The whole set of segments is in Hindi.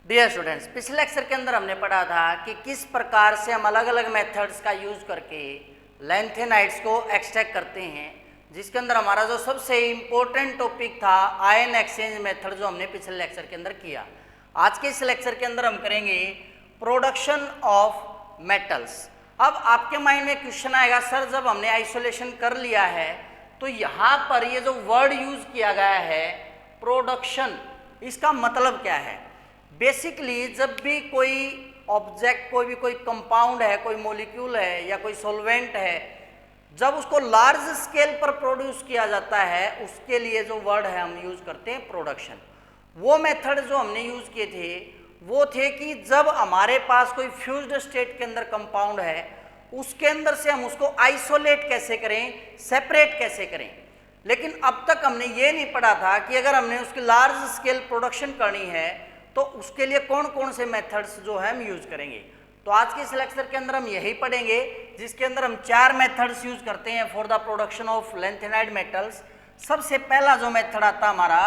डियर स्टूडेंट्स, पिछले लेक्चर के अंदर हमने पढ़ा था कि किस प्रकार से हम अलग अलग मेथड्स का यूज करके लैंथेनाइड्स को एक्सट्रैक्ट करते हैं, जिसके अंदर हमारा जो सबसे इम्पोर्टेंट टॉपिक था आयन एक्सचेंज मेथड, जो हमने पिछले लेक्चर के अंदर किया। आज के इस लेक्चर के अंदर हम करेंगे प्रोडक्शन ऑफ मेटल्स। अब आपके माइंड में क्वेश्चन आएगा, सर जब हमने आइसोलेशन कर लिया है तो यहाँ पर ये जो वर्ड यूज किया गया है प्रोडक्शन, इसका मतलब क्या है? बेसिकली जब भी कोई ऑब्जेक्ट, कोई कंपाउंड है, कोई मॉलिक्यूल है या कोई सॉल्वेंट है, जब उसको लार्ज स्केल पर प्रोड्यूस किया जाता है, उसके लिए जो वर्ड है हम यूज करते हैं प्रोडक्शन। वो मेथड जो हमने यूज किए थे वो थे कि जब हमारे पास कोई फ्यूज्ड स्टेट के अंदर कंपाउंड है, उसके अंदर से हम उसको आइसोलेट कैसे करें, सेपरेट कैसे करें। लेकिन अब तक हमने ये नहीं पढ़ा था कि अगर हमने उसकी लार्ज स्केल प्रोडक्शन करनी है तो उसके लिए कौन कौन से मेथड्स जो है हम यूज करेंगे। तो आज के इस लेक्चर के अंदर हम यही पढ़ेंगे, जिसके अंदर हम 4 मेथड्स यूज करते हैं for the production of lanthanide metals. सबसे पहला जो मेथड आता हमारा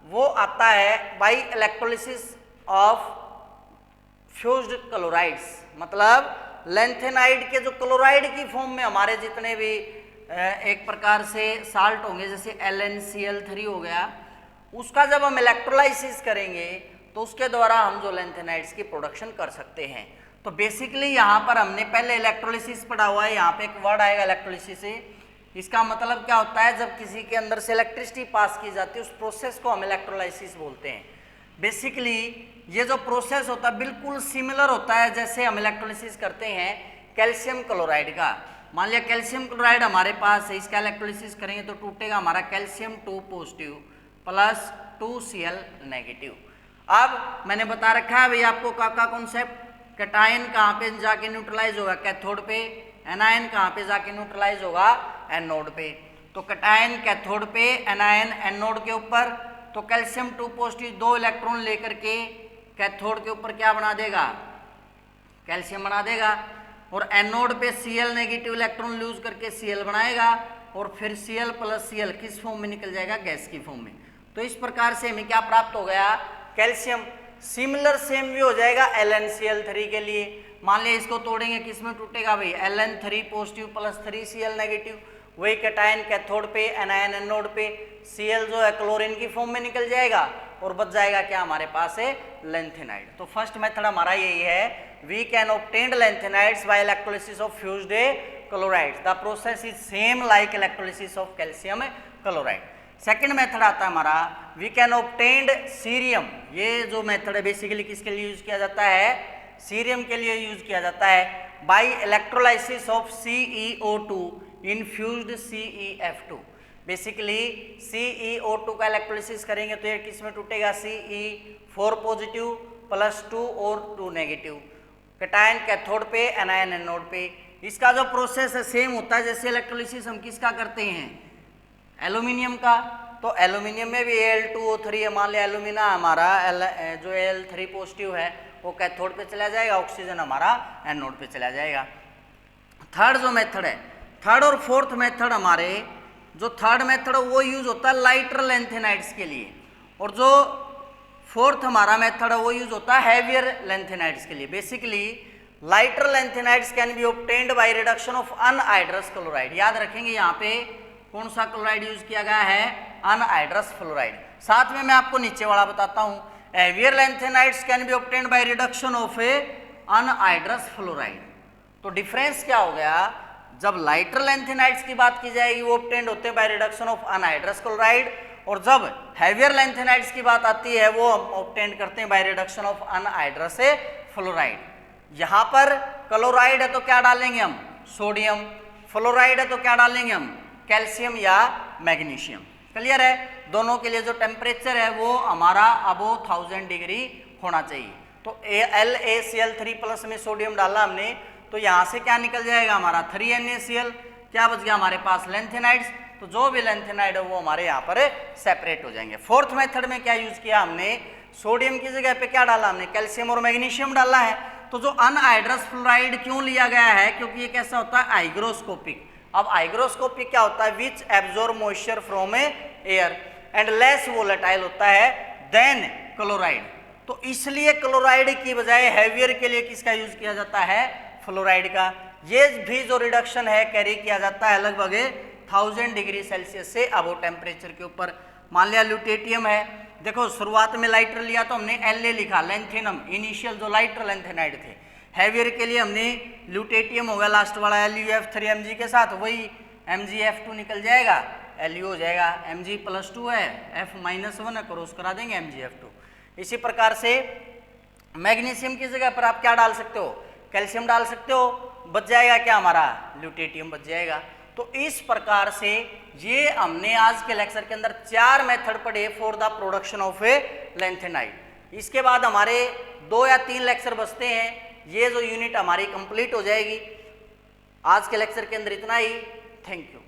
वो आता है by electrolysis of fused chlorides. मतलब लैंथेनाइड के जो क्लोराइड की फॉर्म में हमारे जितने भी एक प्रकार से साल्ट होंगे, जैसे LnCl3 हो गया, उसका जब हम इलेक्ट्रोलाइसिस करेंगे तो उसके द्वारा हम जो लैंथेनाइड्स की प्रोडक्शन कर सकते हैं। तो बेसिकली यहाँ पर हमने पहले इलेक्ट्रोलिसिस पढ़ा हुआ है। यहाँ पे एक वर्ड आएगा इलेक्ट्रोलिसिस से। इसका मतलब क्या होता है? जब किसी के अंदर से इलेक्ट्रिसिटी पास की जाती है, उस प्रोसेस को हम इलेक्ट्रोलाइसिस बोलते हैं। बेसिकली ये जो प्रोसेस होता है बिल्कुल सिमिलर होता है जैसे हम इलेक्ट्रोलिसिस करते हैं कैल्शियम क्लोराइड का। मान लिया कैल्शियम क्लोराइड हमारे पास है, इसका इलेक्ट्रोलिसिस करेंगे तो टूटेगा हमारा calcium 2 positive plus 2Cl negative. अब मैंने बता रखा है भाई आपको का कॉन्सेप्ट, कैटायन कहाँ पे जाके न्यूट्रलाइज होगा? कैथोड पे। एनायन कहाँ पे जाके न्यूट्रलाइज होगा? एनोड पे। तो कैटायन कैथोड पे, एनायन एनोड के ऊपर। तो कैल्शियम 2 पॉजिटिव 2 इलेक्ट्रॉन लेकर के कैथोड के ऊपर क्या बना देगा? कैल्शियम बना देगा। और एनोड पे Cl नेगेटिव इलेक्ट्रॉन लूज करके Cl बनाएगा, और फिर Cl प्लस Cl किस फॉर्म में निकल जाएगा? गैस की फॉर्म में। तो इस प्रकार से हमें क्या प्राप्त हो गया? कैल्शियम। सिमिलर सेम भी हो जाएगा LnCl3 के लिए। मान लिया इसको तोड़ेंगे, किस में टूटेगा भाई? Ln3 positive plus 3Cl negative. वही कैटायन कैथोड पे, एनायन एनोड पे, Cl जो है क्लोरीन की फॉर्म में निकल जाएगा, और बच जाएगा क्या हमारे पास है? लैंथेनाइड। तो फर्स्ट मेथड हमारा यही है, we can obtain lanthanides by electrolysis of fused chlorides. The process is same like electrolysis of calcium chloride. Second method आता है हमारा, वी कैन ऑब्टेन सीरियम। ये जो मेथड है बेसिकली किसके लिए यूज किया जाता है? सीरियम के लिए यूज किया जाता है by electrolysis of CeO2 in fused CeF2। Basically CeO2 का इलेक्ट्रोलिसिस करेंगे तो ये किस में टूटेगा? Ce4 पॉजिटिव प्लस 2 और 2 नेगेटिव। कैटायन कैथोड पे, एनायन एनोड पे। इसका जो प्रोसेस है सेम होता है जैसे इलेक्ट्रोलिसिस हम किसका करते हैं? एल्यूमिनियम का। तो एल्यूमिनियम में भी Al2O3 है। मान लिया एल्यूमिना हमारा जो Al3 पॉजिटिव है वो कैथोड पे चला जाएगा, ऑक्सीजन हमारा एनोड पे चला जाएगा। थर्ड जो मेथड है, थर्ड और फोर्थ मेथड हमारे, जो थर्ड मेथड है वो यूज होता है लाइटर लैंथेनाइड्स के लिए, और जो फोर्थ हमारा मेथड है वो यूज होता है हैवियर लैंथेनाइड्स के लिए। Basically lighter lanthanides can be obtained by reduction of anhydrous chloride. याद रखेंगे यहाँ पे कौन सा क्लोराइड यूज किया गया है? Anhydrous fluoride. साथ में मैं आपको नीचे वाला बताता हूँ, heavier lanthanides can be obtained by reduction of anhydrous fluoride. तो डिफरेंस क्या हो गया? जब लाइटर लैंथेनाइड्स की बात की जाएगी वो ऑब्टेन्ड होते हैं by reduction of anhydrous chloride, और जब हैवियर लैंथेनाइड्स की बात आती है वो ऑब्टेन्ड करते हैं by reduction of anhydrous fluoride. यहाँ पर क्लोराइड है तो क्या डालेंगे हम? सोडियम। फ्लोराइड है तो क्या डालेंगे हम? कैल्शियम या मैग्नीशियम। क्लियर है? दोनों के लिए जो टेम्परेचर है वो हमारा अबोव 1000 डिग्री होना चाहिए। तो LaCl3 प्लस में सोडियम डाला हमने, तो यहाँ से क्या निकल जाएगा हमारा? 3NaCl। क्या बच गया हमारे पास? लैंथेनाइड्स। तो जो भी लैंथेनाइड है वो हमारे यहाँ पर सेपरेट हो जाएंगे। फोर्थ मेथड में क्या यूज किया हमने? सोडियम की जगह पे क्या डाला हमने? कैल्शियम और मैग्नीशियम डाला है। तो जो अनहाइड्रस फ्लोराइड क्यों लिया गया है? क्योंकि ये कैसा होता है? हाइग्रोस्कोपिक। अब हाइग्रोस्कोपिक क्या होता है? विच absorb moisture from air and less volatile होता है देन क्लोराइड। तो इसलिए क्लोराइड की बजाय हैवियर के लिए किसका यूज किया जाता है, फ्लोराइड का। ये भी जो रिडक्शन है कैरी किया जाता है लगभग 1000 डिग्री सेल्सियस से अबो टेम्परेचर के ऊपर। मान लिया ल्यूटेटियम है, देखो शुरुआत में लाइटर लिया तो हमने La लिखा, लैंथेनम इनिशियल जो लाइटर लैंथेनाइड थे। हैवियर के लिए हमने ल्यूटेटियम होगा लास्ट वाला LuF3Mg के साथ, वही MgF2 निकल जाएगा, Lu हो जाएगा, Mg+2 है, F-1 है, क्रॉस करा देंगे MgF2। इसी प्रकार से मैग्नीशियम की जगह पर आप क्या डाल सकते हो, कैल्शियम डाल सकते हो, बच जाएगा क्या हमारा, ल्यूटेटियम बच जाएगा। तो इस प्रकार से ये हमने आज के लेक्चर के अंदर 4 मेथड पढ़े for the production of A lanthanide. इसके बाद हमारे 2 या 3 लेक्चर बचते हैं, ये जो यूनिट हमारी कंप्लीट हो जाएगी। आज के लेक्चर के अंदर इतना ही, थैंक यू।